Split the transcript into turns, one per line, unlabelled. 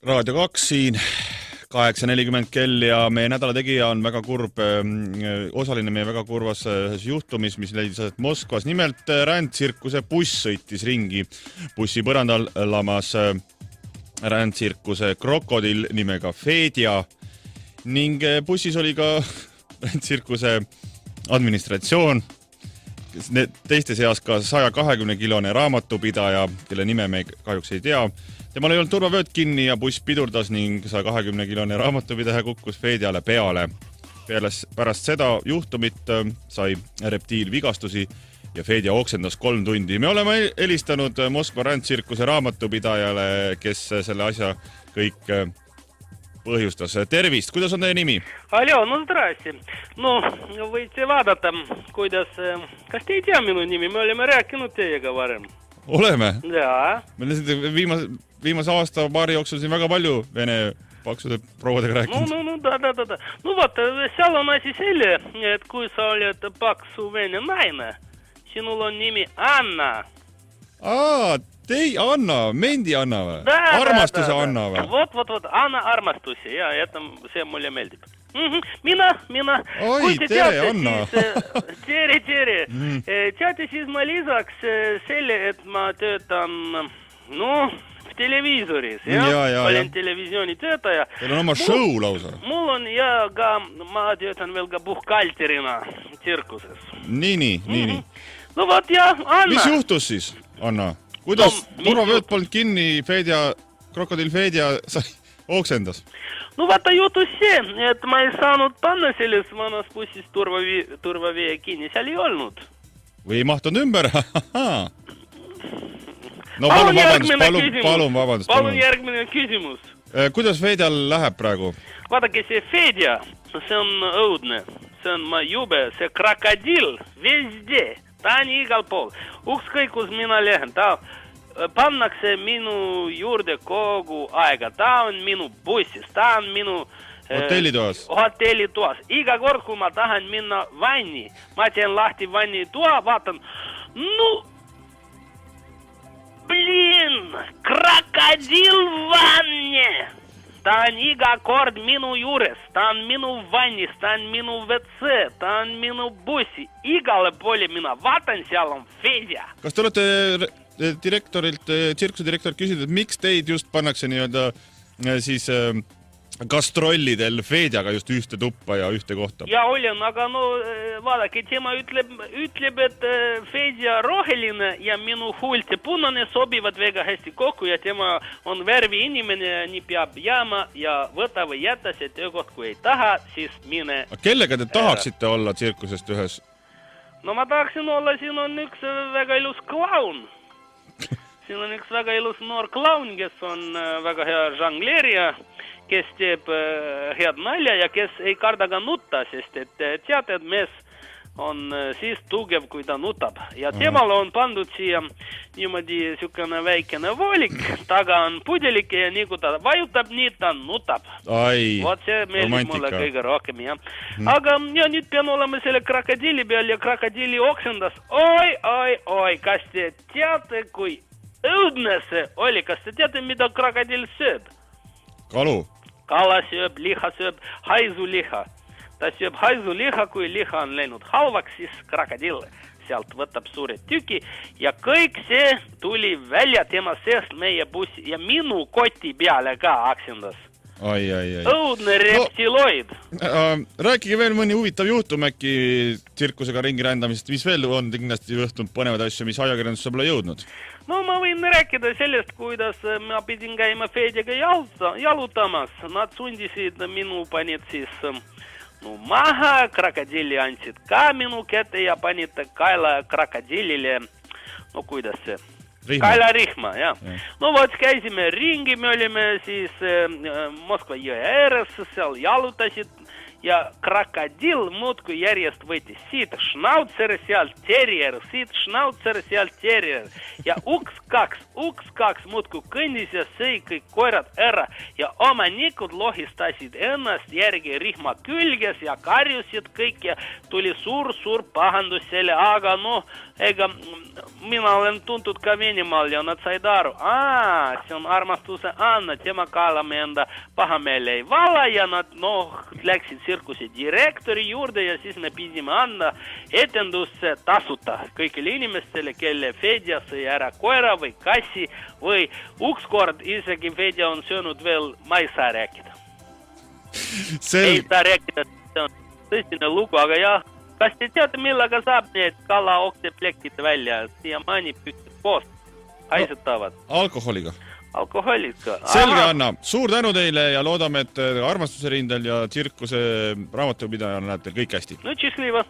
Raadio 2 siin 8.40 kell ja meie nädala tegija on väga kurb osaline meie väga kurvas juhtumis, mis leidis Moskvas. Nimelt rändtsirkuse buss sõitis ringi. Bussi põrandal lamas rändtsirkuse krokodill nimega Fedja ning bussis oli ka rändtsirkuse administratsioon, teiste seas ka 120-kilone raamatupidaja, kelle nime me kahjuks ei tea. Temal ei olnud turvavööd kinni ja buss pidurdas ning 120-kilone raamatupidaja kukkus Fedjale peale. Pärast seda juhtumit sai reptiil vigastusi ja Fedja oksendas 3 tundi. Me oleme helistanud Moskva rändtsirkuse raamatupidajale, kes selle asja kõik põhjustas. Tervist, kuidas on teie nimi?
Алло, ну здрасте. Ну, võite vaadata, kuidas... Kas te ei tea minu nimi? Me oleme rääkinud teiega varem.
Oleme?
Jaa.
Me viimase aasta paari jooksul siin väga palju vene paksude prouadega rääkinud.
Да. Ну вот, seal on asi selle, et kui sa oled paksu vene naine, sinul on nimi Anna.
Anna, Mendi Anna või? Armastuse Anna või?
Вот, Anna armastusi, ja see mulle meeldib. Mina.
Oi, tere, Anna.
Tere. Teate, siis ma lisaks selle, et ma töötan, в televiisoris, olen televisiooni töötaja.
Teil on oma show lausa.
Mul on ma töötan veel ka puhkalterina tsirkuses.
Nii.
No vot, Anna.
Mis juhtus siis, Anna? Kuidas turvavööd polnud kinni, krokodill Fedja sai oksendas?
No vaata juhtus see, et ma ei saanud panna selles vanas bussis turvavee kinni, seal ei olnud.
Või ei mahtunud ümber? No palun vabandust.
Palun järgmine küsimus.
Kuidas Fedjal läheb praegu?
Vaadake, see Fedja, see on õudne, see on jube, see krokodill везде. Ta on igal pool. Ükskõik, kus mina lähen. Ta pannakse minu juurde kogu aega. Ta on minu bussis. Ta on minu hotellitoas. Iga kord, kui ma tahan minna vanni, ma teen lahti vanni toa, vaatan. Krokodill vanne. Ta on iga kord minu juures, ta on minu vannis, ta on minu WC, ta on minu bussi. Igale poole mina vaatan, seal on Fedja.
Kas te olete tsirkuse direktorilt küsinud, et miks teid just pannakse siis gastrollidel Fedjaga just ühte tuppa ja ühte kohta?
Ja olen, aga vaadake, tema ütleb, et Fedja roheline ja minu huulti punane sobivad väga hästi kokku ja tema on värvi inimene, nii peab jääma ja võta või jätta see töökoht, kui ei taha, siis mine.
Kellega te tahaksite olla tsirkusest ühes?
No ma tahaksin olla, siin on üks väga ilus klaun. Siin on üks väga ilus noor klaun, kes on väga hea žongleerija, kes teeb head nalja ja kes ei karda ka nutta, sest et teate, et mees on siis tugev, kui ta nutab. Ja temal on pandud siia niimoodi sükene väikene voolik, taga on pudelik ja nii kui ta vajutab, nii ta nutab. Vot see meeldib mulle kõige rohkem, jah. Aga nüüd pean olema selle krokodilli peal ja krokodilli oksendas. Oi, kas te teate, kui õudne see oli? Kas te teate, mida krokodill sööb?
Kalu?
Kala sööb, liha sööb, haisuliha. Ta sööb haisuliha, kui liha on läinud halvaks, siis krokodill sealt võtab suure tüki ja kõik see tuli välja tema seest meie bussi ja minu koti peale ka aksendas. Õudne reptiloid.
Rääkige veel mõni huvitav juhtum äkki tsirkusega ringi rändamisest, mis veel on kindlasti juhtunud põnevad asju, mis ajakirjandusse pole jõudnud?
No ma võin rääkida sellest, kuidas ma pidin käima Fedjaga jalutamas. Nad sundisid minu panid siis maha, krokodilli andsid ka minu kätte ja panid kaela krokodillile, kuidas see? Kaelarihma, jah. No vot, käisime ringi, me olime siis Moskva jõe ääres, seal jalutasid ja krokodill muudkui järjest võttis siit schnauzer, sealt terrier, siit schnauzer, sealt terrier ja uks kaks muudkui kõndis ja sõi kõik koerad ära ja omanikud lohistasid ennast järgi rihma külges ja karjusid kõik ja tuli suur pahandus selle, aga ega mina olen tuntud ka Venemaal ja nad said aru, see on armastuse Anna, tema kaalame enda pahameele ei vala ja nad läksid tsirkuse direktori juurde ja siis me pidime anda etendusse tasuta kõigile inimestele, kelle Fedja sõi ära koera või kassi või ükskord isegi Fedja on söönud veel, ma ei saa rääkida. Ei saa rääkida, see on tõsine lugu, aga jah, kas te teate, millega saab need kalaokseplekid välja? Siiamaani püksid koos, haisetavad.
Alkoholiga.
Alkoholiga.
Selge, Anna. Suur tänu teile ja loodame, et armastuse rindel ja tsirkuse raamatupidajana näete kõik hästi.
Счастливо.